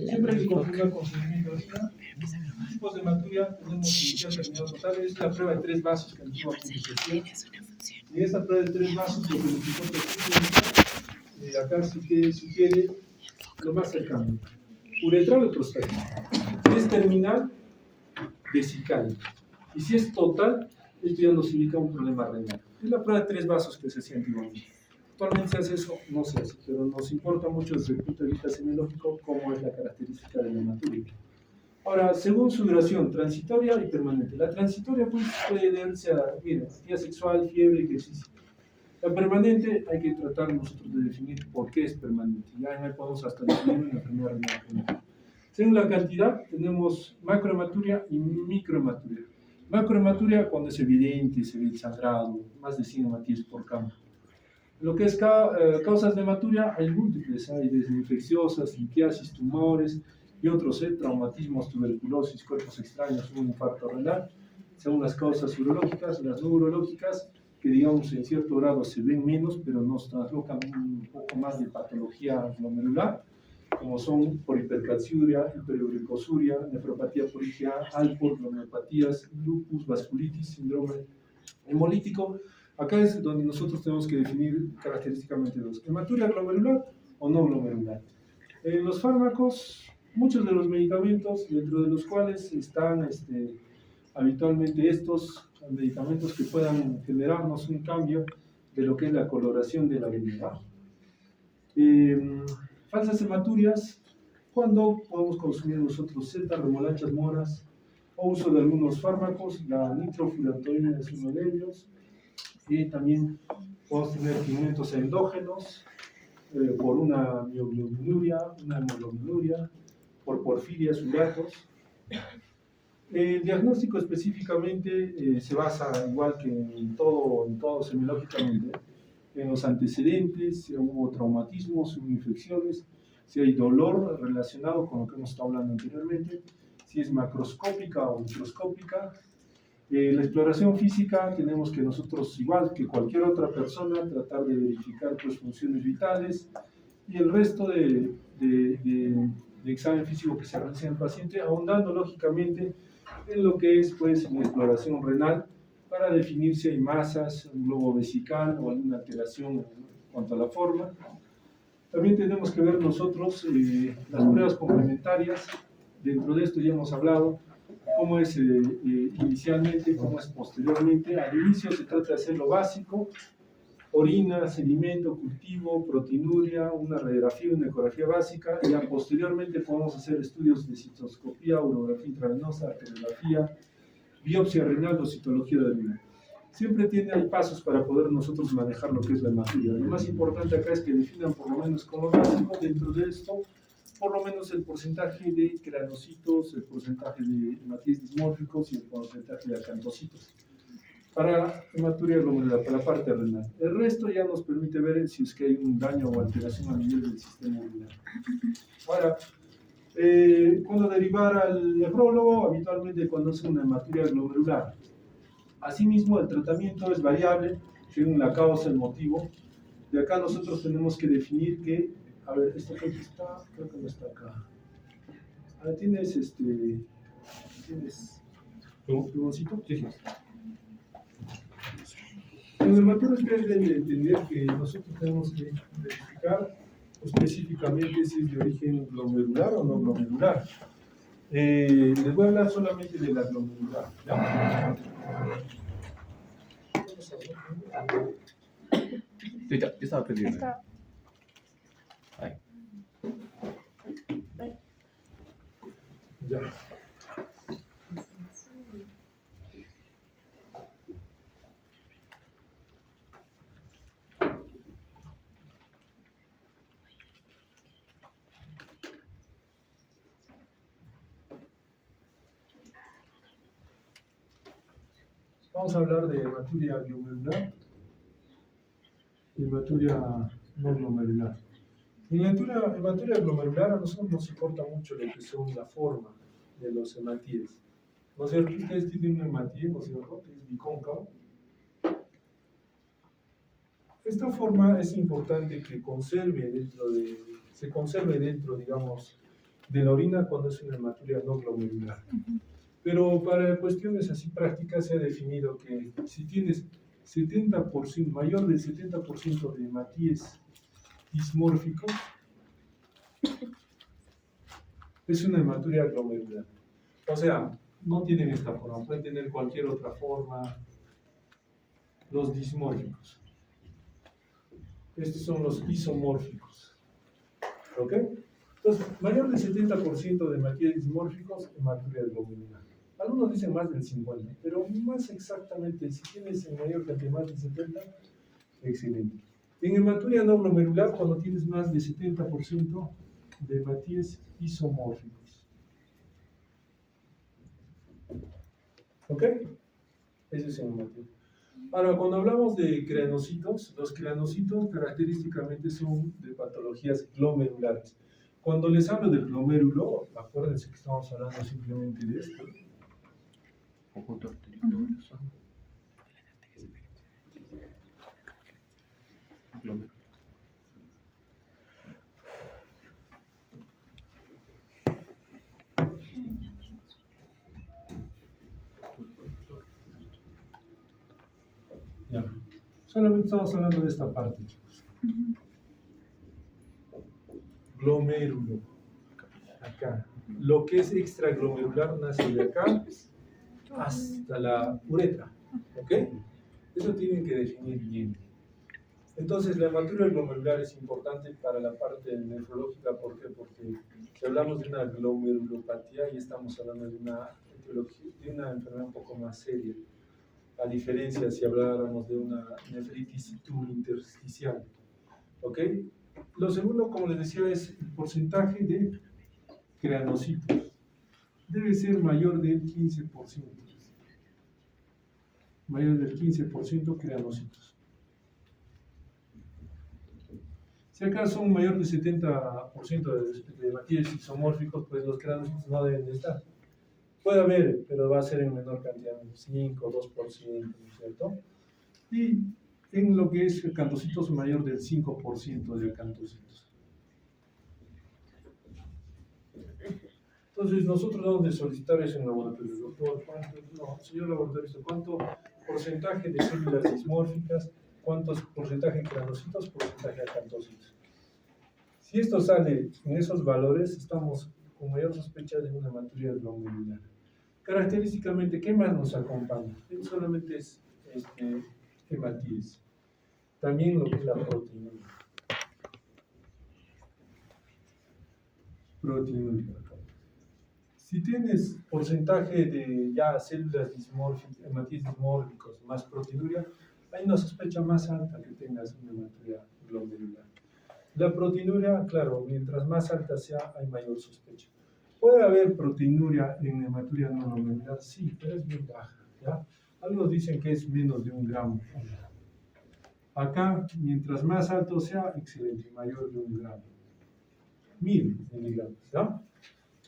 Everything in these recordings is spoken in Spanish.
Siempre hay que confirmar con seguimiento de orina. Tipos de hematuria tenemos inicial, terminado, total. Es la prueba de 3 vasos que nos lleva a puntuación. Y esta prueba de 3 vasos, lo que nos importa es acá sí que sugiere lo más cercano: uretral o prostático. Si es terminal, vesical. Y si es total, esto ya nos indica un problema renal. Es la prueba de 3 vasos que se hacía antiguamente. Actualmente se hace eso, no se hace, pero nos importa mucho desde el punto de vista semiológico cómo es la característica de la hematuria. Ahora, según su duración, transitoria y permanente. La transitoria pues, puede deberse a, actividad sexual, fiebre, ejercicio. La permanente hay que tratar nosotros de definir por qué es permanente. Ya no podemos hasta definirlo en la primera reunión. Según la cantidad, tenemos macrohematuria y microhematuria. Macrohematuria cuando es evidente, se ve el sangrado, más de 100 hematíes por campo. Lo que es causas de hematuria, hay múltiples, hay desde infecciosas, litiasis, tumores y otros, traumatismos, tuberculosis, cuerpos extraños, un infarto renal. Según las causas urológicas, las no urológicas, que digamos en cierto grado se ven menos, pero nos traslocan un poco más de patología glomerular, como son por hipercalciuria, hiperuricosuria, nefropatía por IgA, Alport, glomerulopatías, lupus, vasculitis, síndrome hemolítico. Acá es donde nosotros tenemos que definir característicamente dos: hematuria glomerular o no glomerular. Los fármacos, muchos de los medicamentos, dentro de los cuales están habitualmente estos medicamentos que puedan generarnos un cambio de lo que es la coloración de la orina. Falsas hematurias, cuando podemos consumir nosotros setas, remolachas, moras, o uso de algunos fármacos. La nitrofurantoína es uno de ellos. Y también podemos tener pigmentos endógenos por una mioglobinuria, una hemoglobinuria, por porfirias, uratos. El diagnóstico específicamente se basa, igual que en todo semiológicamente, en los antecedentes, si hubo traumatismos, si hubo infecciones, si hay dolor relacionado con lo que hemos estado hablando anteriormente, si es macroscópica o microscópica. La exploración física, tenemos que nosotros, igual que cualquier otra persona, tratar de verificar pues, funciones vitales y el resto de examen físico que se realiza en el paciente, ahondando lógicamente en lo que es pues, la exploración renal para definir si hay masas, un globo vesical o alguna alteración en cuanto a la forma. También tenemos que ver nosotros las pruebas complementarias. Dentro de esto ya hemos hablado cómo es inicialmente, cómo es posteriormente. Al inicio se trata de hacer lo básico: orina, sedimento, cultivo, proteinuria, una radiografía, una ecografía básica. Y ya posteriormente podemos hacer estudios de citoscopía, urografía intravenosa, arteriografía, biopsia renal o citología de orina. Siempre hay pasos para poder nosotros manejar lo que es la hematuria. Lo más importante acá es que definan por lo menos con lo básico, dentro de esto, por lo menos el porcentaje de granocitos, el porcentaje de hematíes dismórficos y el porcentaje de acantocitos. Para hematuria glomerular, para la parte renal. El resto ya nos permite ver si es que hay un daño o alteración a nivel del sistema urinario. Ahora, cuando derivar al nefrólogo, habitualmente cuando es una hematuria glomerular. Asimismo, el tratamiento es variable según la causa, el motivo. De acá nosotros tenemos que definir que, a ver, esto creo que no está acá. Ahora tienes plumoncito. Sí. Los hematomas deben entender que nosotros tenemos que verificar específicamente si es de origen glomerular o no glomerular. Les voy a hablar solamente de la glomerular. ¿Ya? Yo estaba perdiendo. Ahí. Ya. Vamos a hablar de hematuria glomerular y hematuria no glomerular. En la hematuria glomerular a nosotros nos importa mucho lo que son la forma de los hematíes. ¿No es cierto? Ustedes tienen un hematíe, ¿no es cierto? Es bicóncavo. Esta forma es importante que se conserve dentro, digamos, de la orina cuando es una hematuria no glomerular. Pero para cuestiones así prácticas se ha definido que si tienes 70%, mayor del 70% de hematíes dismórficos, es una hematuria glomerular. O sea, no tienen esta forma, pueden tener cualquier otra forma. Los dismórficos. Estos son los isomórficos. ¿Ok? Entonces, mayor del 70% de hematíes dismórficos, hematuria glomerular. Algunos dicen más del 50%, pero más exactamente, si tienes en mayor cantidad más del 70%, excelente. En hematuria no glomerular, cuando tienes más del 70% de hematíes isomórficos. ¿Ok? Ese es el hematíes. Ahora, cuando hablamos de cranocitos, los cranocitos característicamente son de patologías glomerulares. Cuando les hablo del glomérulo, acuérdense que estamos hablando simplemente de esto. Conjunto arterioso. Glomérulo. Ya. Solamente estamos hablando de esta parte, chicos. Glomérulo. Acá. Lo que es extraglomerular nace de acá hasta la uretra. ¿Ok? Eso tienen que definir bien. Entonces, la hematuria glomerular es importante para la parte nefrológica. ¿Por qué? Porque si hablamos de una glomerulopatía, y estamos hablando de una enfermedad un poco más seria. A diferencia si habláramos de una nefritis tubulointersticial. ¿Ok? Lo segundo, como les decía, es el porcentaje de cranocitos. Debe ser mayor del 15%. Mayor del 15% cranocitos. Si acá son mayor del 70% de hematíes isomórficos, pues los cranocitos no deben de estar. Puede haber, pero va a ser en menor cantidad, 5 o 2%, ¿no es cierto? Y en lo que es acantocitos, mayor del 5% de acantocitos. Entonces, nosotros debemos de solicitar eso en laboratorio. Doctor, señor laboratorio, ¿cuánto porcentaje de células dismórficas, cuántos porcentaje de cranocitos, porcentaje de acantocitos? Si esto sale en esos valores, estamos con mayor sospecha de una hematuria glomerular. Característicamente, ¿qué más nos acompaña? Solamente es hematíes. También lo que es la proteinuria. Proteinuria. Si tienes porcentaje de ya células dismórficas, hematíes dismórficos más proteinuria, hay una sospecha más alta que tengas una hematuria glomerular. La proteinuria, claro, mientras más alta sea, hay mayor sospecha. ¿Puede haber proteinuria en hematuria no glomerular? Sí, pero es bien baja, ¿ya? Algunos dicen que es menos de 1 gramo. Acá, mientras más alto sea, excelente, mayor de 1 gramo. 1000 miligramos, ¿ya?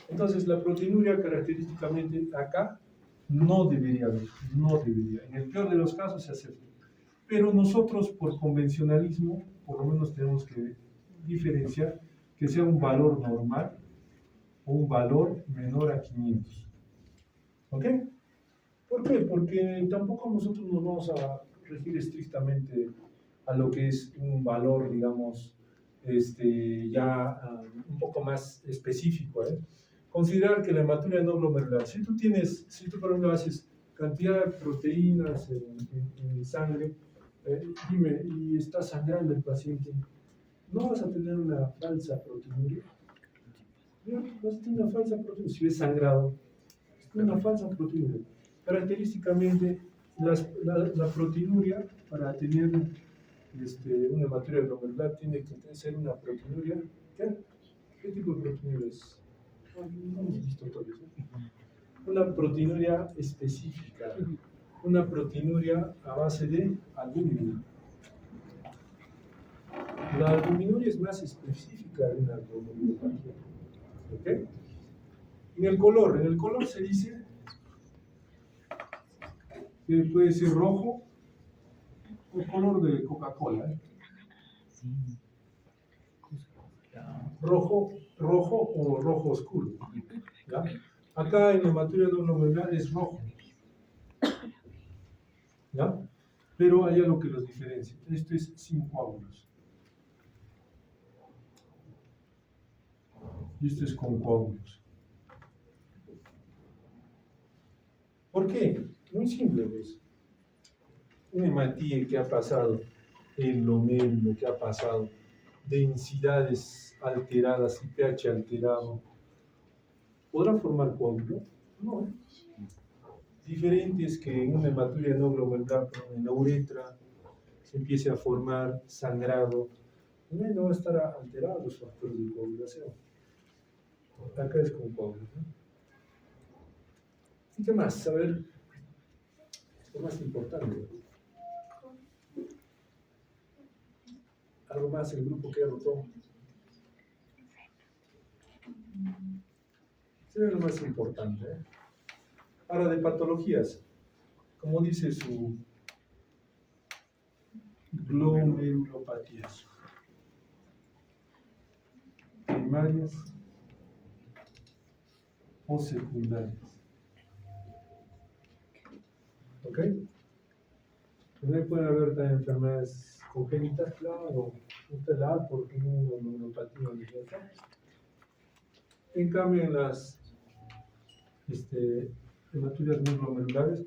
Entonces, la proteinuria característicamente acá no debería haber, no debería. En el peor de los casos se acepta. Pero nosotros, por convencionalismo, por lo menos tenemos que diferenciar que sea un valor normal o un valor menor a 500. ¿Ok? ¿Por qué? Porque tampoco nosotros nos vamos a regir estrictamente a lo que es un valor, digamos, ya un poco más específico. Considerar que la hematuria no glomerular, si tú por ejemplo haces cantidad de proteínas en sangre, dime, y está sangrando el paciente, ¿no vas a tener una falsa proteinuria? Vas a tener una falsa proteinuria. Si ves sangrado, es una falsa proteinuria. Característicamente, la proteinuria, para tener una hematuria glomerular, tiene que ser una proteinuria. ¿Qué tipo de proteinuria es? No hemos visto todo eso. Una proteinuria específica, una proteinuria a base de albúmina. La albuminuria es más específica de una glomerulopatía. ¿Ok? En el color se dice que puede ser rojo o color de Coca-Cola. Rojo rojo o rojo oscuro. ¿Ya? Acá en la hematuria glomerular es rojo. ¿Ya? Pero hay algo que los diferencia. Esto es sin coágulos. Y esto es con coágulos. ¿Por qué? Muy simple, pues. Una hematía que ha pasado el glomérulo, que ha pasado densidades alteradas y pH alterado, ¿podrá formar coágulo? No. Diferente es que en una hematuria no glomerular, en la uretra, se empiece a formar sangrado, no va a estar alterados los factores de coagulación. Acá es con coágulos, ¿no? ¿Y qué más? A ver, lo más importante. Algo más, el grupo que anotó. Sería lo más importante, ¿eh? Ahora, de patologías, como dice su glomerulopatías primarias o secundarias. ¿Ok? También puede haber también enfermedades congénitas, claro, tutelar porque no una glomerulopatía universal. En cambio, en las hematuриas no glomerulares,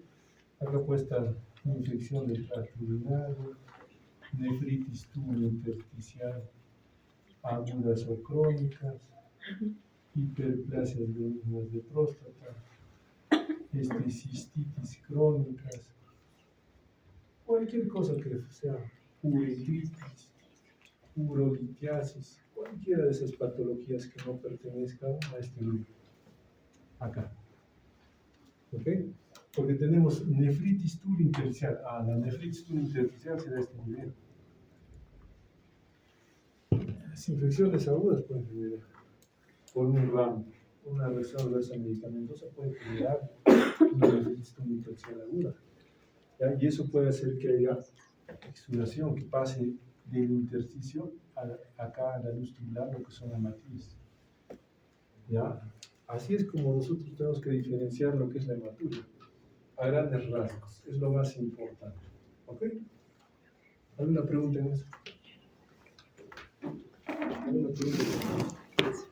acá puede estar infección del tracto urinario, nefritis tubulointersticial agudas o crónicas, hiperplasias benignas de próstata, cistitis crónicas, cualquier cosa que sea uretritis, urolitiasis, cualquiera de esas patologías que no pertenezcan a este grupo. Acá. ¿Ok? Porque tenemos nefritis tubulointersticial. La nefritis tubulointersticial será este nivel. Las infecciones agudas pueden generar por un ramo, una reacción adversa medicamentosa puede generar una nefritis tubulointersticial aguda. ¿Ya? Y eso puede hacer que haya exudación, que pase del intersticio acá a la luz tubular, lo que son hematíes. ¿Ya? Así es como nosotros tenemos que diferenciar lo que es la hematuria, a grandes rasgos, es lo más importante. ¿Ok? ¿Alguna pregunta en eso? ¿Alguna pregunta en eso?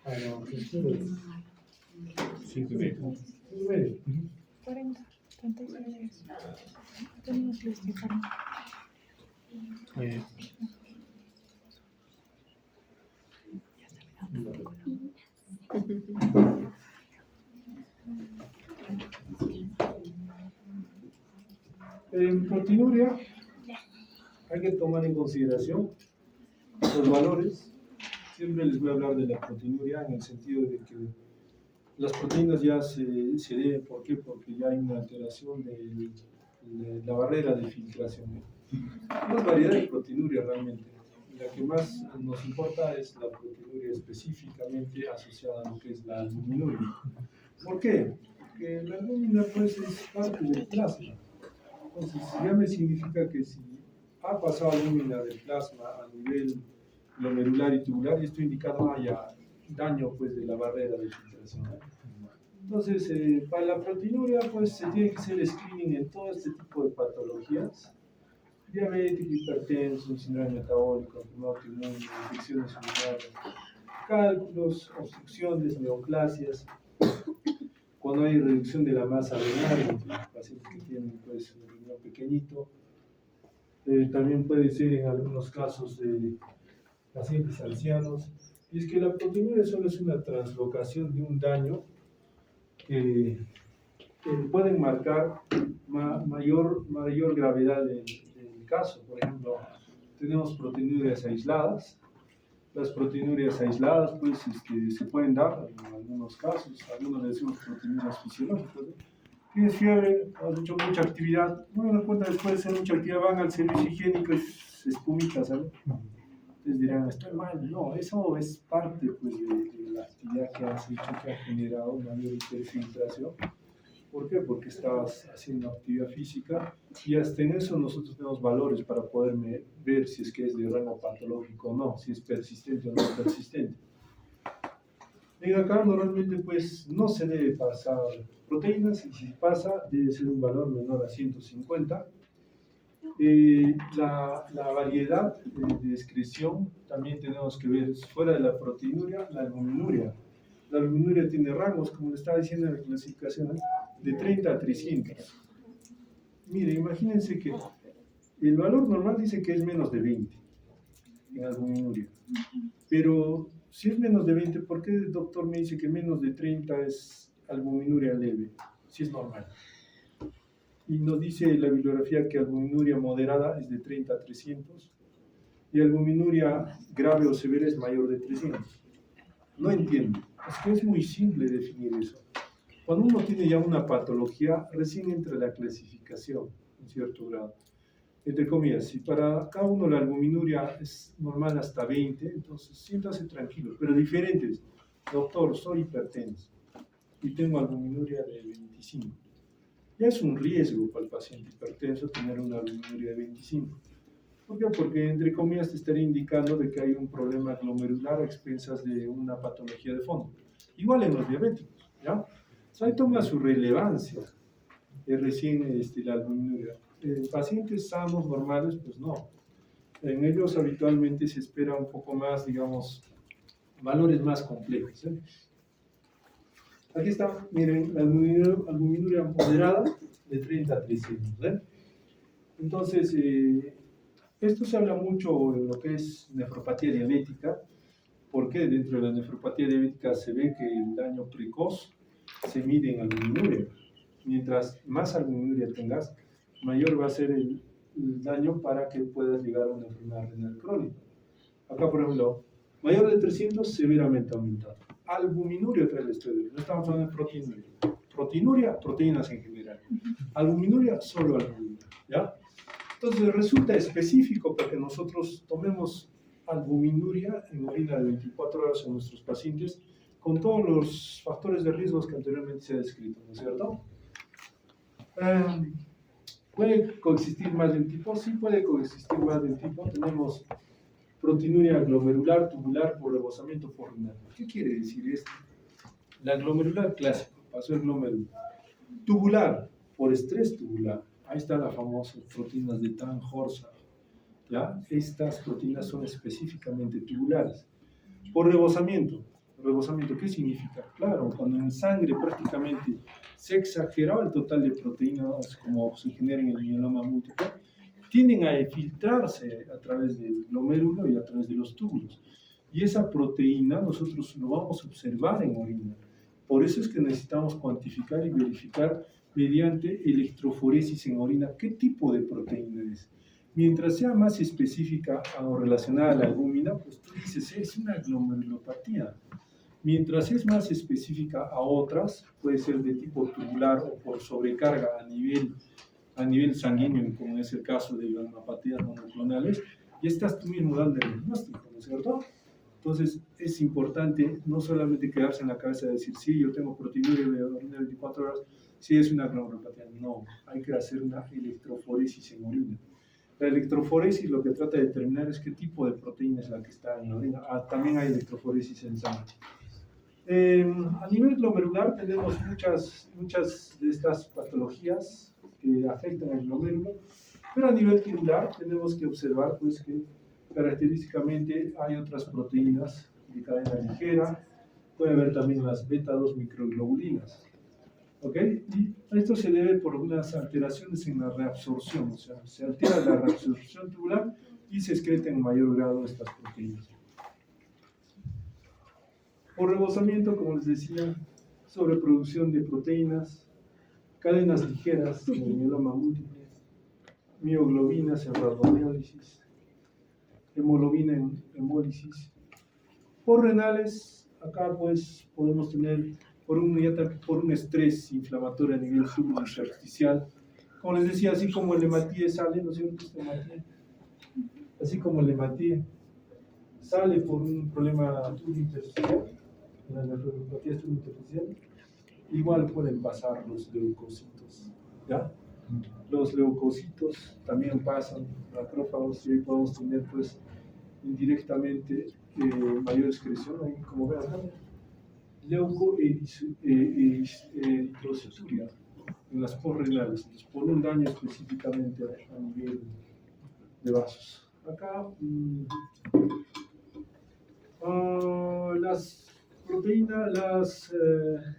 No, ¿qué quieres? 5:30. 40, 36. Tenemos listo para. En proteinuria hay que tomar en consideración los valores. Siempre les voy a hablar de la proteinuria en el sentido de que las proteínas ya se deben, ¿por qué? Porque ya hay una alteración de la barrera de filtración. Hay una variedad de proteinuria realmente. La que más nos importa es la proteinuria específicamente asociada a lo que es la albuminuria. ¿Por qué? Porque la albúmina pues es parte del plasma. Entonces, ya me significa que si ha pasado albúmina del plasma a nivel glomerular y tubular, y esto indica no haya daño pues, de la barrera de filtración. Entonces, para la proteinuria, pues se tiene que hacer screening en todo este tipo de patologías: diabético, hipertenso, síndrome metabólico, autoinmune, infecciones urinarias, cálculos, obstrucciones, neoplasias. Cuando hay reducción de la masa renal, los pacientes que tienen pues, un riñón pequeñito, también puede ser en algunos casos de pacientes ancianos. Y es que la proteinuria solo es una translocación de un daño que pueden marcar mayor gravedad del caso. Por ejemplo, tenemos proteinurias aisladas. Las proteinurias aisladas pues, se pueden dar en algunos casos, algunos le decimos proteinurias fisiológicas, ¿no? Tienes fiebre, has hecho mucha actividad, bueno, en cuenta después de hacer mucha actividad van al servicio higiénico y espumitas, ¿sabes? Entonces dirán, estoy mal. No, eso es parte pues, de la actividad que has hecho, que ha generado una mayor hiperfiltración. ¿Por qué? Porque estabas haciendo actividad física y hasta en eso nosotros tenemos valores para poder ver si es que es de rango patológico o no, si es persistente o no persistente. En acá normalmente pues no se debe pasar proteínas y si pasa debe ser un valor menor a 150. La variedad de excreción también tenemos que ver fuera de la proteinuria, la albuminuria. La albuminuria tiene rangos, como le estaba diciendo en la clasificación, de 30 a 300. Mire, imagínense que el valor normal dice que es menos de 20 en albuminuria. Pero si es menos de 20, ¿por qué el doctor me dice que menos de 30 es albuminuria leve? Si es normal. Y nos dice la bibliografía que albuminuria moderada es de 30 a 300 y albuminuria grave o severa es mayor de 300. No entiendo. Es que es muy simple definir eso. Cuando uno tiene ya una patología, recién entra la clasificación, en cierto grado. Entre comillas, si para cada uno la albuminuria es normal hasta 20, entonces siéntase tranquilo, pero diferentes. Doctor, soy hipertenso y tengo albuminuria de 25. Ya es un riesgo para el paciente hipertenso tener una albuminuria de 25. ¿Por qué? Porque, entre comillas, te estaría indicando de que hay un problema glomerular a expensas de una patología de fondo. Igual en los diabéticos, ¿ya? Ahí toma su relevancia recién la albuminuria. En pacientes sanos, normales, pues no. En ellos habitualmente se espera un poco más, digamos, valores más complejos. Aquí está, miren, la albuminuria moderada de 30 a 300. Entonces, esto se habla mucho en lo que es nefropatía diabética, porque dentro de la nefropatía diabética se ve que el daño precoz se mide en albuminuria. Mientras más albuminuria tengas, mayor va a ser el daño para que puedas llegar a una enfermedad renal crónica. Acá, por ejemplo, mayor de 300, severamente aumentado. Albuminuria, otra vez estoy viendo. No estamos hablando de proteinuria. Proteinuria, proteínas en general. Albuminuria, solo albuminuria. ¿Ya? Entonces, resulta específico para que nosotros tomemos albuminuria en orina de 24 horas en nuestros pacientes con todos los factores de riesgo que anteriormente se ha descrito, ¿no es cierto? ¿Puede coexistir más de un tipo? Sí, puede coexistir más de un tipo. Tenemos proteinuria glomerular, tubular, por rebosamiento por renal. ¿Qué quiere decir esto? La glomerular clásico, pasó el glomérulo. Tubular, por estrés tubular. Ahí están las famosas proteínas de Tan-Horsa. ¿Ya? Estas proteínas son específicamente tubulares. Por rebosamiento. ¿Rebosamiento qué significa? Claro, cuando en sangre prácticamente se exageraba el total de proteínas como se genera en el mieloma múltiple, tienden a filtrarse a través del glomérulo y a través de los túbulos. Y esa proteína nosotros lo vamos a observar en orina. Por eso es que necesitamos cuantificar y verificar mediante electroforesis en orina qué tipo de proteína es. Mientras sea más específica o relacionada a la albúmina, pues tú dices, es una glomerulopatía. Mientras es más específica a otras, puede ser de tipo tubular o por sobrecarga a nivel sanguíneo, como es el caso de las hepatitis monoclonales, y estás tú mismo dando el diagnóstico, ¿no es cierto? Entonces, es importante no solamente quedarse en la cabeza de decir, sí, yo tengo proteinuria de orina 24 horas, sí es una glomerulopatía. No, hay que hacer una electroforesis en orina. La electroforesis lo que trata de determinar es qué tipo de proteína es la que está en la orina. También hay electroforesis en sangre. A nivel glomerular tenemos muchas de estas patologías que afectan al glomérulo, pero a nivel tubular tenemos que observar pues, que característicamente hay otras proteínas de cadena ligera, puede haber también las beta-2 microglobulinas. ¿Ok? Y esto se debe por unas alteraciones en la reabsorción, o sea, se altera la reabsorción tubular y se excreta en mayor grado estas proteínas. Por rebosamiento, como les decía, sobreproducción de proteínas, cadenas ligeras en el mieloma múltiple, mioglobinas en rhabdomyólisis, hemoglobina en hemólisis. Por renales, acá pues podemos tener por un estrés inflamatorio a nivel tubular intersticial. Como les decía, así como el hematíes sale, ¿no es cierto? Este hematíes así como el hematía sale por un problema intersticial, la nefropatía intersticial, igual pueden pasar los leucocitos, ¿ya? Los leucocitos también pasan a macrófagos y ahí podemos tener pues indirectamente mayor excreción, ahí como vean, ¿no? Leucoeritrocituria en las posrenales, entonces por un daño específicamente a nivel de vasos. Acá las proteínas, las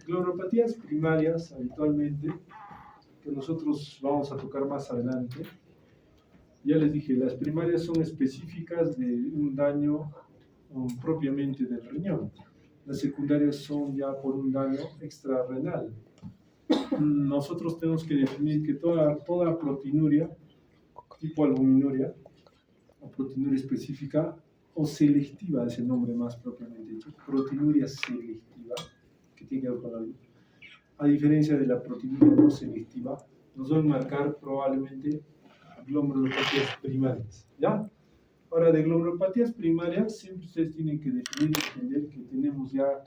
glomerulopatías primarias habitualmente, que nosotros vamos a tocar más adelante, ya les dije, las primarias son específicas de un daño propiamente del riñón. Las secundarias son ya por un daño extrarrenal. Nosotros tenemos que definir que toda proteinuria, tipo albuminuria, o proteinuria específica, o selectiva es el nombre más propiamente dicho, proteinuria selectiva, que tiene que ver con la luz. A diferencia de la proteinuria no selectiva, nos van a marcar probablemente glomerulopatías primarias, ¿ya? Ahora, de glomerulopatías primarias, siempre ustedes tienen que definir y entender que tenemos ya,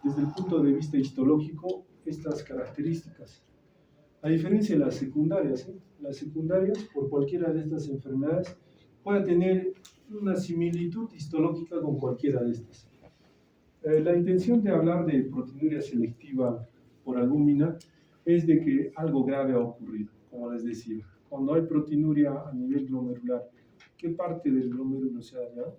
desde el punto de vista histológico, estas características. A diferencia de las secundarias, las secundarias, por cualquiera de estas enfermedades, pueden tener una similitud histológica con cualquiera de estas. La intención de hablar de proteinuria selectiva por albúmina es de que algo grave ha ocurrido, como les decía. Cuando hay proteinuria a nivel glomerular, ¿qué parte del glomérulo se ha dañado?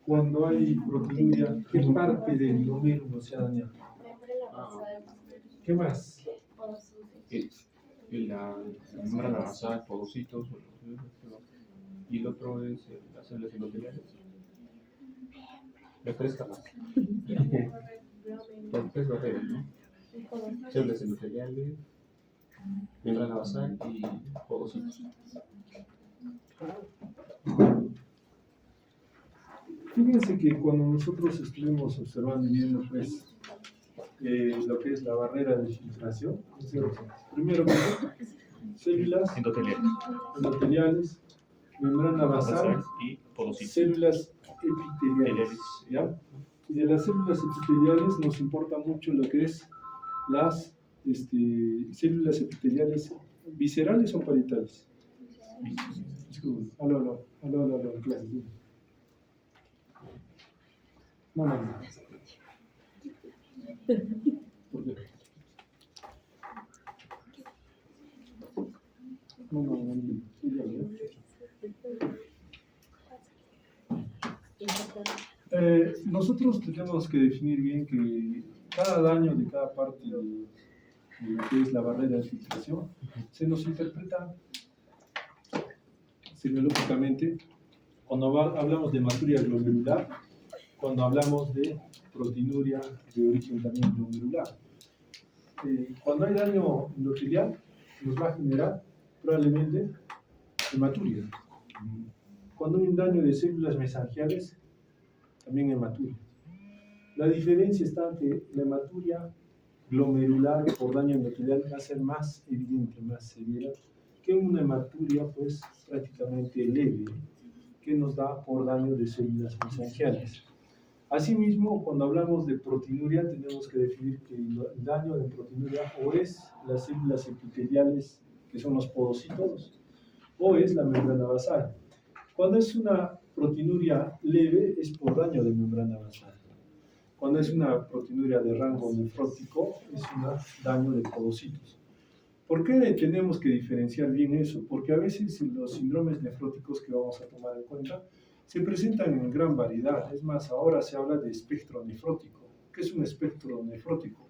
Cuando hay proteinuria, ¿qué parte del glomérulo se ha dañado? ¿Qué más? La membrana basal, podocitos, y el otro es las células endoteliales. Las tres capas. Las tres barreras, ¿no? Células endoteliales, membrana basal y podocitos. Fíjense que cuando nosotros estuvimos observando y viendo pues, lo que es la barrera de filtración, primero células endoteliales, membrana basal y podocitos. Células epiteliales, ¿ya? Y de las células epiteliales nos importa mucho lo que es las células epiteliales viscerales o parietales. Aló, clase. No. ¿Por qué? Nosotros tenemos que definir bien que cada daño de cada parte de lo que es la barrera de filtración se nos interpreta semiológicamente cuando hablamos de hematuria glomerular, cuando hablamos de proteinuria de origen también glomerular. Cuando hay daño endotelial, nos va a generar probablemente hematuria. Cuando hay un daño de células mesangiales, también hematuria. La diferencia está en que la hematuria glomerular por daño endotelial va a ser más evidente, más severa, que una hematuria pues prácticamente leve, que nos da por daño de células mesangiales. Asimismo, cuando hablamos de proteinuria, tenemos que definir que el daño de proteinuria o es las células epiteliales, que son los podocitos, o es la membrana basal. Cuando es una proteinuria leve, es por daño de membrana basal. Cuando es una proteinuria de rango nefrótico, es un daño de podocitos. ¿Por qué tenemos que diferenciar bien eso? Porque a veces los síndromes nefróticos que vamos a tomar en cuenta se presentan en gran variedad. Es más, ahora se habla de espectro nefrótico. ¿Qué es un espectro nefrótico?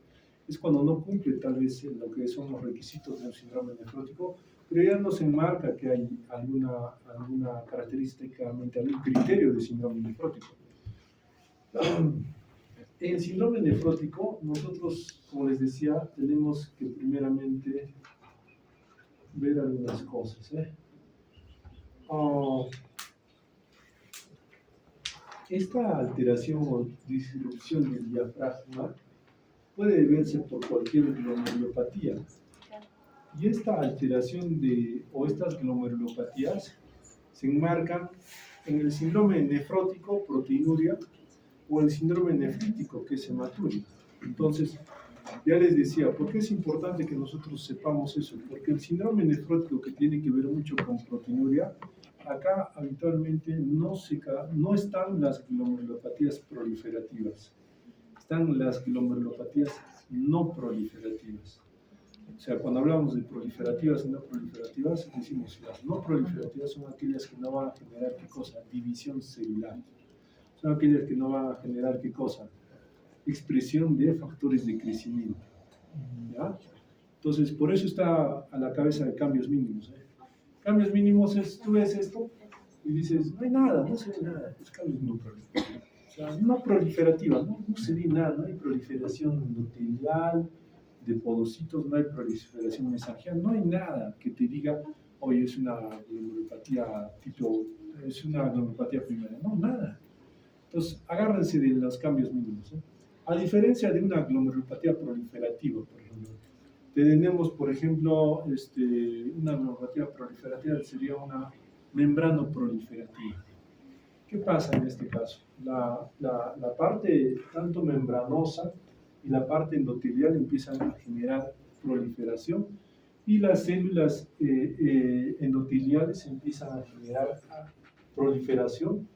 Es cuando no cumple tal vez lo que son los requisitos de un síndrome nefrótico, pero ya no se enmarca que hay alguna característica, algún criterio de síndrome nefrótico. En síndrome nefrótico, nosotros, como les decía, tenemos que primeramente ver algunas cosas. Esta alteración o disrupción del diafragma puede deberse por cualquier glomerulopatía. Y esta alteración o estas glomerulopatías se enmarcan en el síndrome nefrótico, proteinuria, o el síndrome nefrítico, que es hematuria. Entonces, ya les decía, ¿por qué es importante que nosotros sepamos eso? Porque el síndrome nefrótico, que tiene que ver mucho con proteinuria, acá habitualmente no están las glomerulopatías proliferativas, están las glomerulopatías no proliferativas. O sea, cuando hablamos de proliferativas y no proliferativas, decimos las no proliferativas son aquellas que no van a generar, ¿qué cosa? División celular. Son aquellas que no van a generar, ¿qué cosa? Expresión de factores de crecimiento. ¿Ya? Entonces, por eso está a la cabeza de cambios mínimos. Cambios mínimos es, tú ves esto y dices, no hay nada, no se ve nada, es cambios no proliferativos. O sea, no proliferativa, no se ve nada, no hay proliferación endotelial, de podocitos, no hay proliferación mesangial, no hay nada que te diga, oye, es una glomerulopatía tipo, es una glomerulopatía primaria, no, nada. Entonces, agárrense de los cambios mínimos. A diferencia de una glomerulopatía proliferativa, por ejemplo, tenemos, por ejemplo, una glomerulopatía proliferativa sería una membrana proliferativa. ¿Qué pasa en este caso? La parte tanto membranosa y la parte endotelial empiezan a generar proliferación y las células endoteliales empiezan a generar proliferación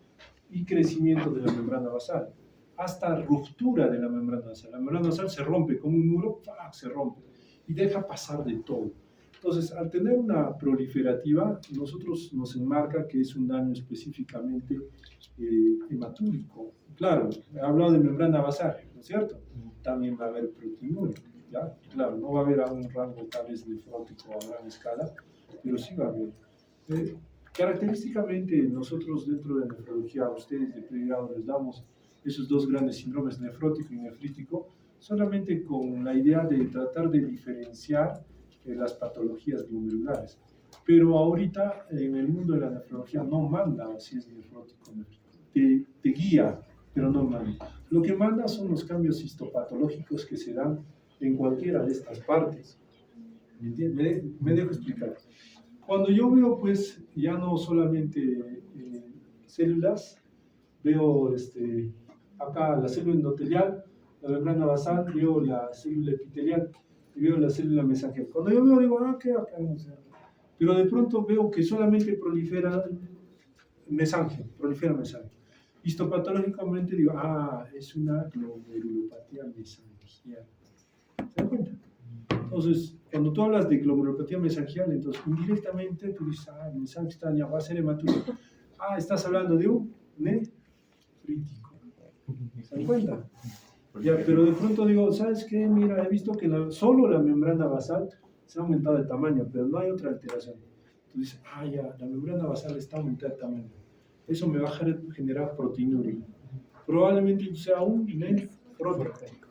y crecimiento de la membrana basal, hasta ruptura de la membrana basal. La membrana basal se rompe como un muro, ¡pac!, se rompe y deja pasar de todo. Entonces, al tener una proliferativa, nosotros nos enmarca que es un daño específicamente hematúrico. Claro, he hablado de membrana basal, ¿no es cierto? También va a haber proteinuria, ¿ya? Claro, no va a haber a un rango tal vez nefrótico a gran escala, pero sí va a haber. Característicamente, nosotros dentro de nefrología, a ustedes de pregrado les damos esos dos grandes síndromes, nefrótico y nefrítico, solamente con la idea de tratar de diferenciar las patologías glomerulares. Pero ahorita en el mundo de la nefrología no manda si es nefrótico o nefrítico. Te guía, pero no manda. Lo que manda son los cambios histopatológicos que se dan en cualquiera de estas partes. ¿Me entiendes? Me dejo explicar. Cuando yo veo, pues, ya no solamente células, veo acá la célula endotelial, la membrana basal, veo la célula epitelial y veo la célula mesangial. Cuando yo veo, digo, ¿qué acá? No sé. Pero de pronto veo que solamente prolifera mesangia. Histopatológicamente digo, es una glomerulopatía mesangial. ¿Se dan cuenta? Entonces, cuando tú hablas de glomerulopatía mesangial, entonces indirectamente tú dices, mesangia ya va a ser hematuria. Estás hablando de un nefrítico. ¿Se dan cuenta? Ya, pero de pronto digo, ¿sabes qué? Mira, he visto que solo la membrana basal se ha aumentado de tamaño, pero no hay otra alteración. Tú dices, la membrana basal está aumentada de tamaño. Eso me va a generar proteinuria. Probablemente sea un nefrótico.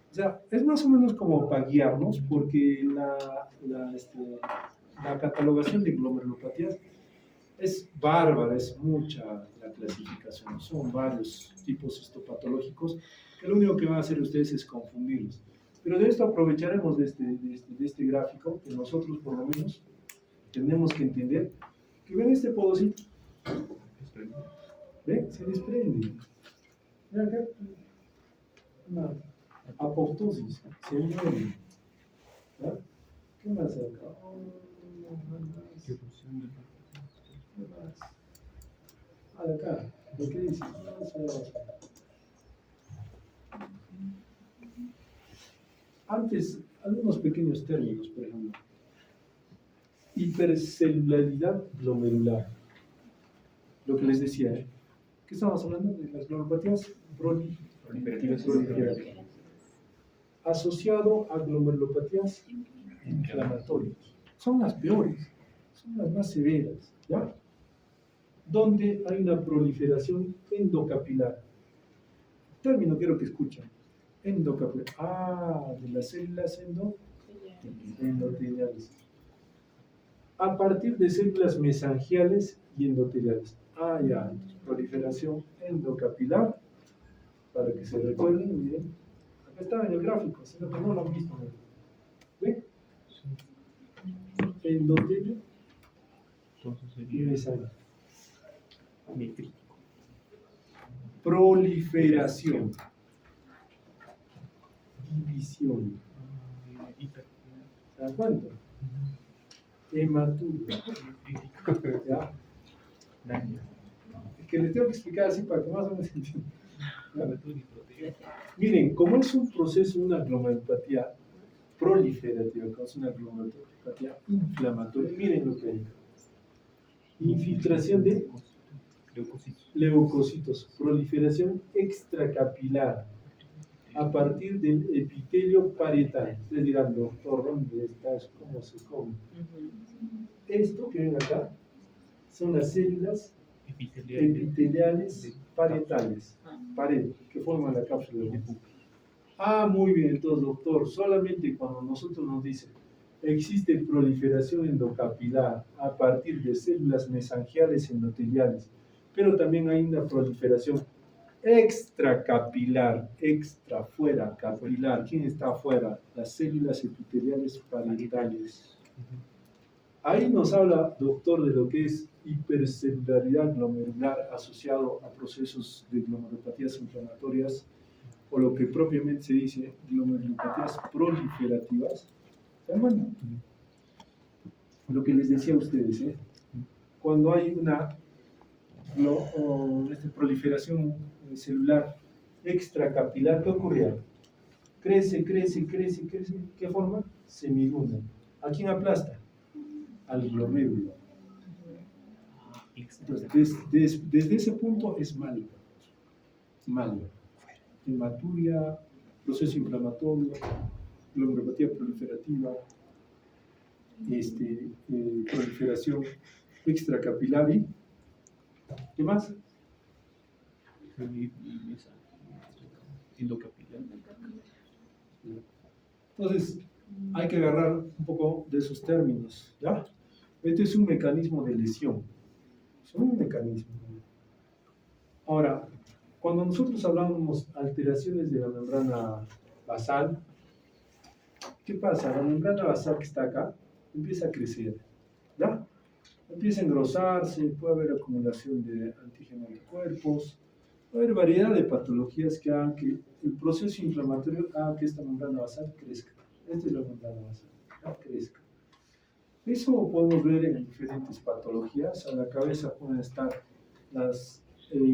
O sea, es más o menos como para guiarnos, porque la catalogación de glomerulopatías es bárbara, es mucha la clasificación. Son varios tipos histopatológicos que lo único que van a hacer ustedes es confundirlos. Pero de esto aprovecharemos de este gráfico, que nosotros por lo menos tenemos que entender que ven este podocito. ¿Ven? Se desprende. Ven acá. Una apoptosis. Se mueve. ¿Ya? ¿Qué más acá? ¿Qué más? De acá. ¿Lo que dice? Antes, algunos pequeños términos, por ejemplo. Hipercelularidad glomerular. Lo que les decía, ¿qué estamos hablando? De las glomerulopatías proliferativas. Asociado a glomerulopatías inflamatorias. Son las peores, son las más severas, ¿ya? Donde hay una proliferación endocapilar. Término quiero que escuchen. Endocapilar. De las células endoteliales. A partir de células mesangiales y endoteliales. Proliferación endocapilar. Para que se recuerden, miren. Acá está en el gráfico, sino que no lo han visto. ¿Ve? endotelio Entonces y sería mesangia. nitrítico. Proliferación. División. Hiper. ¿Se da cuenta? Hematuria. ¿Ya? Daño. Es que les tengo que explicar así para que más o menos entiendan. Miren, como es un proceso, una glomerulopatía proliferativa, como es una glomerulopatía inflamatoria, miren lo que hay. Infiltración de Leucocitos. leucocitos, proliferación extracapilar a partir del epitelio parietal. Ustedes dirán, doctor, ¿dónde estás? ¿Cómo se come? Esto que ven acá son las células epiteliales parietales, pared, que forman la cápsula de Pupila. Ah, muy bien, entonces, doctor, solamente cuando nosotros nos dicen existe proliferación endocapilar a partir de células mesangiales endoteliales, pero también hay una proliferación extracapilar, extra, fuera, capilar. ¿Quién está afuera? Las células epiteliales parietales. Ahí nos habla, doctor, de lo que es hipercelularidad glomerular asociado a procesos de glomerulopatías inflamatorias, o lo que propiamente se dice glomerulopatías proliferativas. Bueno, lo que les decía a ustedes, cuando hay una proliferación celular extracapilar, ¿qué ocurría? Crece, crece, crece, crece. ¿Qué forma? Semiluna. ¿A quién aplasta? Al glomérulo. Entonces, desde ese punto es malo. Malo. Hematuria, proceso inflamatorio, glomerulopatía proliferativa, proliferación extracapilar y ¿qué más? Endocapilar. Entonces, hay que agarrar un poco de esos términos, ¿ya? Este es un mecanismo de lesión. Es un mecanismo. Ahora, cuando nosotros hablamos alteraciones de la membrana basal, ¿qué pasa? La membrana basal que está acá empieza a crecer, ¿ya? Empieza a engrosarse, puede haber acumulación de antígenos de cuerpos, puede haber variedad de patologías que hagan que el proceso inflamatorio haga que esta membrana basal crezca. Esta es la membrana basal, ¿ya? Crezca. Eso podemos ver en diferentes patologías. A la cabeza pueden estar las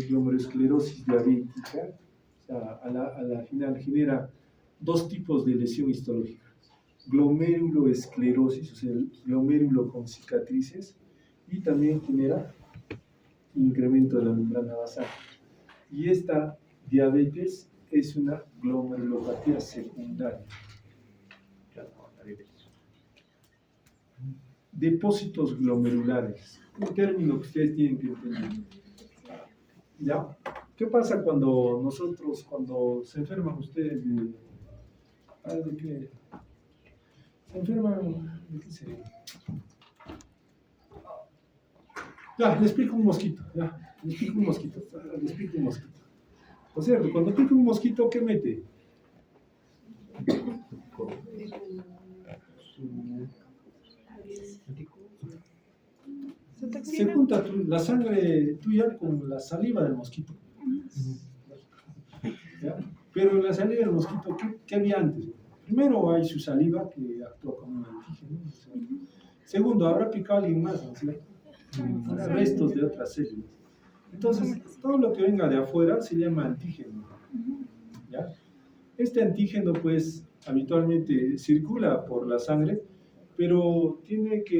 glomerulosclerosis diabética, o sea, a la final genera dos tipos de lesión histológica: glomeruloesclerosis, o sea, el glomérulo con cicatrices, y también genera incremento de la membrana basal. Y esta diabetes es una glomerulopatía secundaria. Depósitos glomerulares, un término que ustedes tienen que entender. ¿Ya? ¿Qué pasa cuando se enferman ustedes de qué? Se enferman, ¿de qué sería? Ya, les pica un mosquito, ya, les pica un mosquito, les pica un mosquito. O sea, cuando pica un mosquito, ¿qué mete? Se junta la sangre tuya con la saliva del mosquito. ¿Ya? Pero la saliva del mosquito, ¿qué había antes? Primero hay su saliva que actúa como un antígeno. Segundo, habrá picado a alguien más, ¿no es cierto? Restos de otras células. Entonces, todo lo que venga de afuera se llama antígeno. ¿Ya? Este antígeno, pues, habitualmente circula por la sangre, pero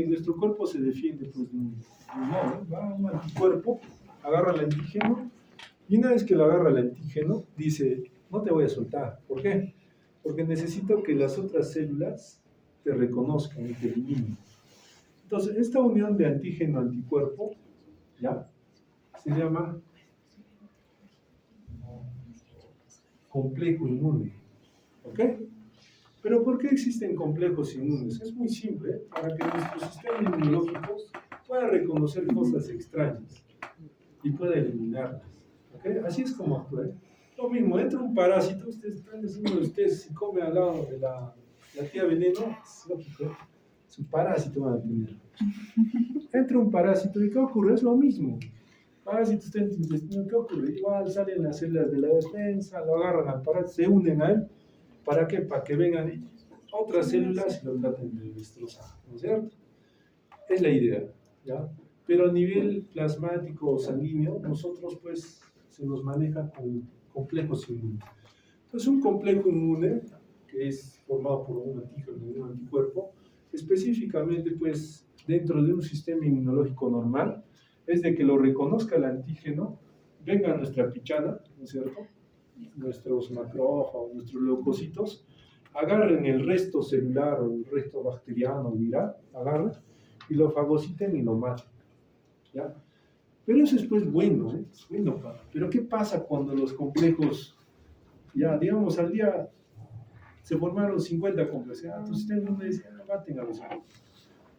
nuestro cuerpo se defiende pues, de un modo. Va un anticuerpo, agarra el antígeno, y una vez que lo agarra el antígeno, dice: no te voy a soltar. ¿Por qué? Porque necesito que las otras células te reconozcan y te eliminen. Entonces, esta unión de antígeno-anticuerpo, ¿ya?, se llama complejo inmune. ¿Ok? Pero ¿por qué existen complejos inmunes? Es muy simple, para que nuestro sistema inmunológico pueda reconocer cosas extrañas y pueda eliminarlas. ¿Ok? Así es como actúa. Lo mismo, entra un parásito, ustedes están diciendo, si come al lado de la tía veneno, es lógico. Su parásito van a tener. Entra un parásito y ¿qué ocurre? Es lo mismo. Parásito está en tu intestino, ¿qué ocurre? Igual salen las células de la defensa, lo agarran al parásito, se unen a él. ¿Para qué? Para que vengan otras células y lo traten de destrozar, ¿no es cierto? Es la idea, ¿ya? Pero a nivel plasmático o sanguíneo, nosotros pues se nos maneja con complejos inmunes. Entonces un complejo inmune, que es formado por un antígeno y un anticuerpo, específicamente pues dentro de un sistema inmunológico normal, es de que lo reconozca el antígeno, venga a nuestra pichana, ¿no es cierto? Nuestros macrófagos, nuestros leucocitos, agarren el resto celular o el resto bacteriano o viral, agarren y lo fagociten y lo maten, ¿ya? Pero eso es pues bueno, ¿eh? Es bueno, pero ¿qué pasa cuando los complejos, ya digamos al día se formaron 50 complejos? Tu sistema inmune dice, maten a los 50.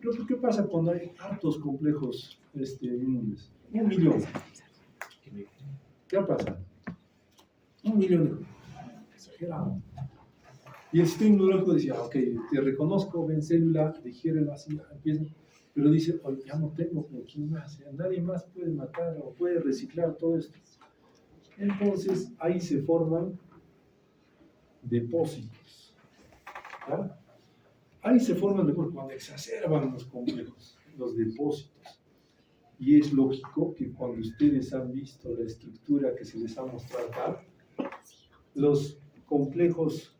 Pero ¿qué pasa cuando hay hartos complejos inmunes? 1.000.000. ¿Qué va a pasar? 1.000.000. Exagerado. Y el sistema inmunológico decía, ok, te reconozco, ven célula, digiérelo así, empieza. Pero dice, oye, ya no tengo por quién más, nadie más puede matar o puede reciclar todo esto. Entonces ahí se forman depósitos. ¿Ya? Ahí se forman depósitos cuando exacerban los complejos, los depósitos. Y es lógico que cuando ustedes han visto la estructura que se les ha mostrado acá, los complejos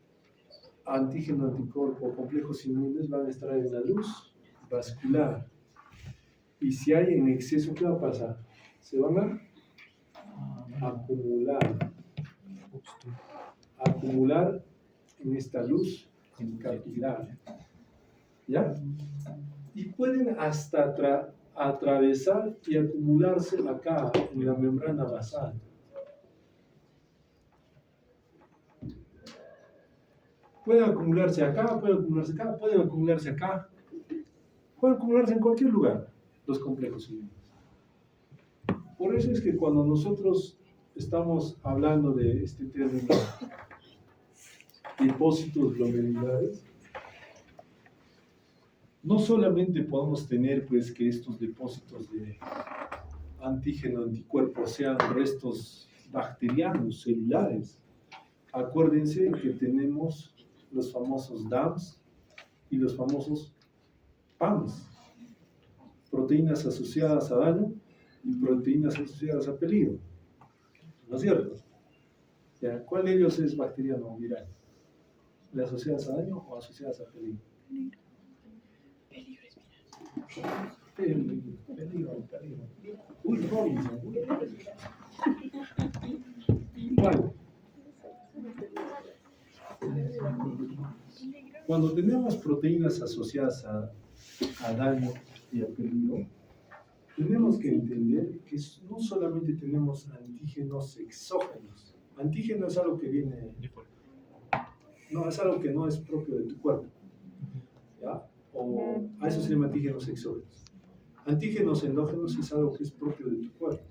antígeno-anticuerpo, complejos inmunes van a estar en la luz vascular. Y si hay en exceso, ¿qué va a pasar? Se van a acumular en esta luz capilar. ¿Ya? Y pueden hasta atravesar y acumularse acá en la membrana basal. Pueden acumularse acá, pueden acumularse acá, pueden acumularse acá, pueden acumularse en cualquier lugar, los complejos inmunes. Por eso es que cuando nosotros estamos hablando de este término, depósitos glomerulares, no solamente podemos tener pues que estos depósitos de antígeno, anticuerpos sean restos bacterianos, celulares. Acuérdense que tenemos los famosos DAMs y los famosos PAMs, proteínas asociadas a daño y proteínas asociadas a peligro, ¿no es cierto? ¿Ya? ¿Cuál de ellos es bacteriano o viral? ¿Las asociadas a daño o asociadas a peligro? Peligro. Uy, Robinson. Bueno, cuando tenemos proteínas asociadas a daño y a peligro, tenemos que entender que no solamente tenemos antígenos exógenos. Antígeno es algo que viene, no, es algo que no es propio de tu cuerpo, ¿ya? O a eso se llama antígenos exógenos. Antígenos endógenos es algo que es propio de tu cuerpo.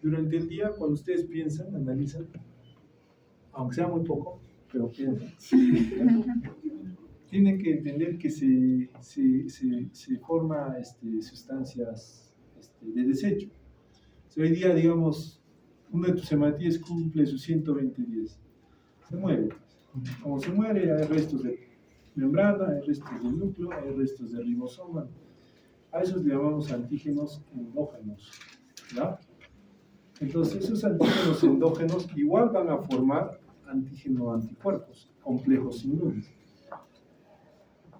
Durante el día, cuando ustedes piensan, analizan, aunque sea muy poco, pero piensan, tienen que entender que se forman sustancias de desecho. Si hoy día, digamos, uno de tus hematíes cumple sus 120 días, se muere. Como se muere, hay restos de membrana, hay restos de núcleo, hay restos de ribosoma. A esos le llamamos antígenos endógenos, ¿ya? Entonces, esos antígenos endógenos igual van a formar antígeno-anticuerpos, complejos inmunes.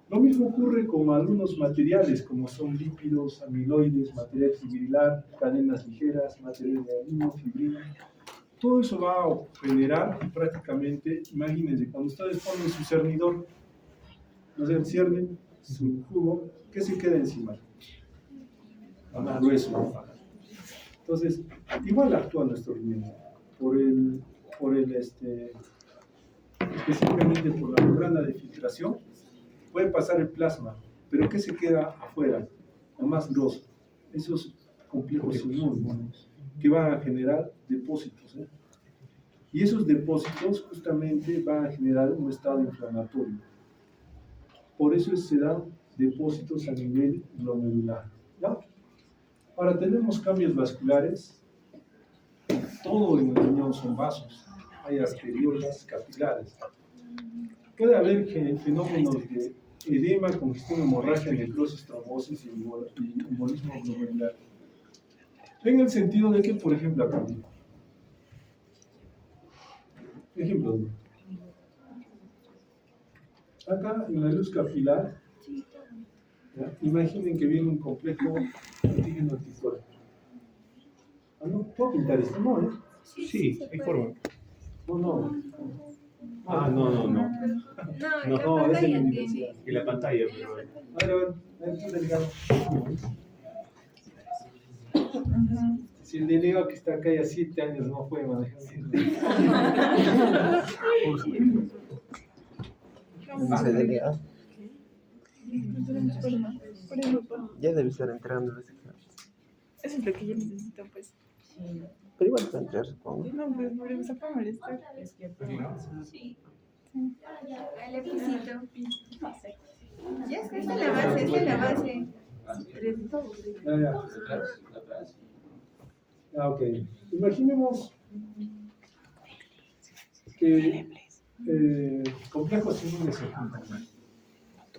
Lo mismo ocurre con algunos materiales, como son lípidos, amiloides, material fibrilar, cadenas ligeras, material de amino, fibrina. Todo eso va a generar prácticamente, imagínense, cuando ustedes ponen su cernidor, no sé, ciernen su jugo, ¿qué se queda encima? Más grueso, ¿no? Entonces, igual actúa nuestro riñón específicamente por la membrana de filtración, puede pasar el plasma, pero ¿qué se queda afuera? Lo más grosso, esos complejos inmunes que van a generar depósitos, ¿eh? Y esos depósitos justamente van a generar un estado inflamatorio. Por eso se dan depósitos a nivel glomerular. ¿Ya? Ahora tenemos cambios vasculares. Todo en el riñón son vasos. Hay arteriolas, capilares. Puede haber fenómenos de edema, congestión, hemorragia, necrosis, trombosis y embolismo glomerular. En el sentido de que, por ejemplo, acá, ejemplo, acá en la luz capilar, ¿ya? Imaginen que viene un complejo antígeno anticuerpo. Ah, no, ¿puedo pintar esto? No, ¿eh? Sí, hay forma. No. Ah, no. No, No, es en la universidad. Y la pantalla, pero. A ver, tú delegado. Si el delegado que está acá ya 7 años no puede manejar. No se delegado. No tenemos forma. Por eso, Ya debe estar entrando. eso es lo que yo necesito, pues. Pero igual puede entrar, supongo. No, pues por eso está para molestar. Sí. El lapicito. Ya está, esta es la base, Ya. Ah, ok. Imaginemos que complejos inmunes se juntan,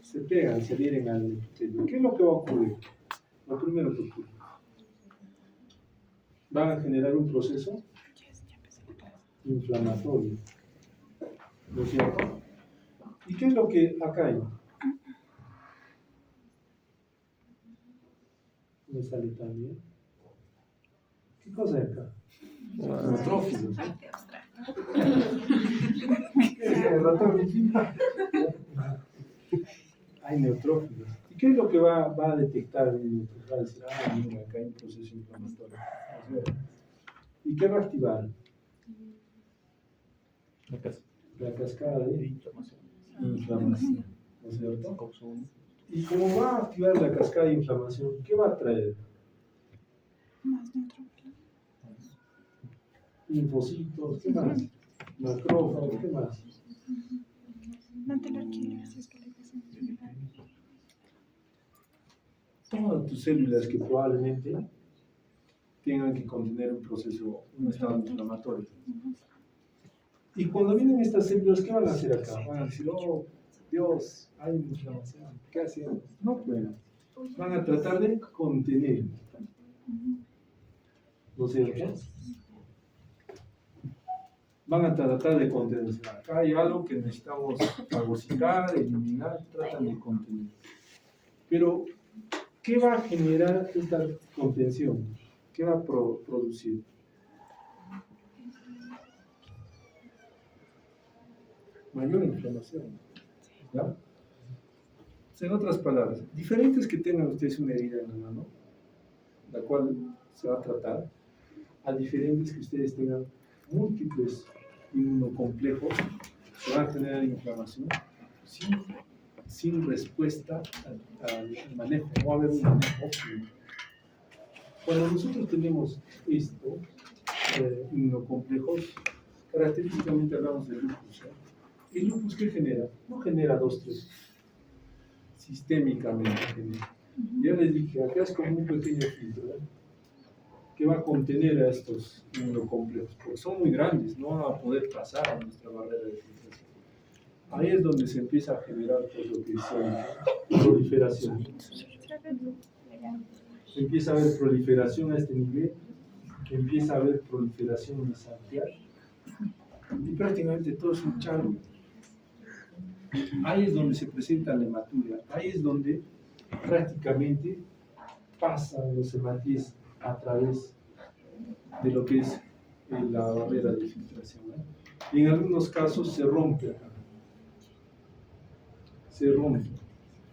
se pegan, se adhieren al epitelio. ¿Qué es lo que va a ocurrir? Lo primero que ocurre. Van a generar un proceso inflamatorio. ¿No es cierto? ¿Y qué es lo que acá hay? Me sale también. ¿Qué cosa hay acá? Neutrófilos. Hay neutrófilos. ¿Y qué es lo que va a detectar? Va a decir, mira, acá hay un proceso inflamatorio. ¿Y qué va a activar? La cascada de inflamación. ¿No es cierto? Y como va a activar la cascada de inflamación, ¿qué va a traer? Más neutrófilos. Linfocitos, ¿qué más? Macrófagos, ¿qué más? Mantener quilosis que le dicen. Todas tus células que probablemente tengan que contener un estado inflamatorio. Y cuando vienen estas células, ¿qué van a hacer acá? Van a decir, oh, Dios, hay una inflamación, ¿qué hacemos? No pueden. Van a tratar de contener. ¿No es cierto? Van a tratar de contener. Acá hay algo que necesitamos fagocitar, eliminar, tratan de contener. Pero, ¿qué va a generar esta contención? ¿Qué va a producir? Mayor inflamación. ¿Ya? En otras palabras, diferentes que tengan ustedes una herida en la mano, la cual se va a tratar, a diferentes que ustedes tengan múltiples inmunocomplejos, se va a generar inflamación sin respuesta al manejo. No va a haber un manejo óptimo. Cuando nosotros tenemos esto, inmunocomplejos, característicamente hablamos de lupus. ¿El lupus qué genera? No genera 2, 3. Sistémicamente genera. Yo les dije, acá es como un pequeño filtro, que va a contener a estos inmunocomplejos, porque son muy grandes, no van a poder pasar a nuestra barrera de filtración. Ahí es donde se empieza a generar pues, lo que es proliferación. Empieza a haber proliferación a este nivel, empieza a haber proliferación mesangial, y prácticamente todo es un charco. Ahí es donde se presenta la hematuria, ahí es donde prácticamente pasan los hematíes a través de lo que es la barrera de filtración. Y en algunos casos se rompe acá. Se rompe.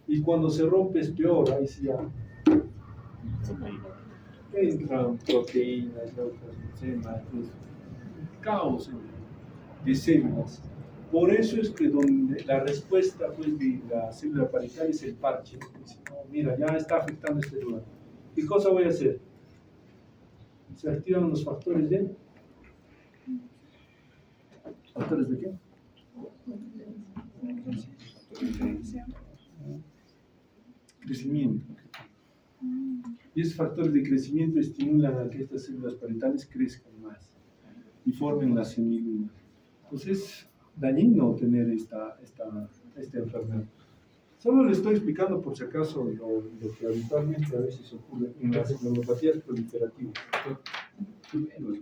Y cuando se rompe es peor, ahí sí ya entran proteínas, caos de células. Por eso es que donde la respuesta pues, de la célula paritaria es el parche. Dice, no, mira, ya está afectando este lugar. ¿Qué cosa voy a hacer? Se activan los factores de... ¿Factores de qué? 1 crecimiento. Y esos factores de crecimiento estimulan a que estas células parietales crezcan más y formen la semiluna. Entonces es dañino tener esta enfermedad. Solo le estoy explicando por si acaso lo que habitualmente a veces ocurre en las neuropatías proliferativas. Primero,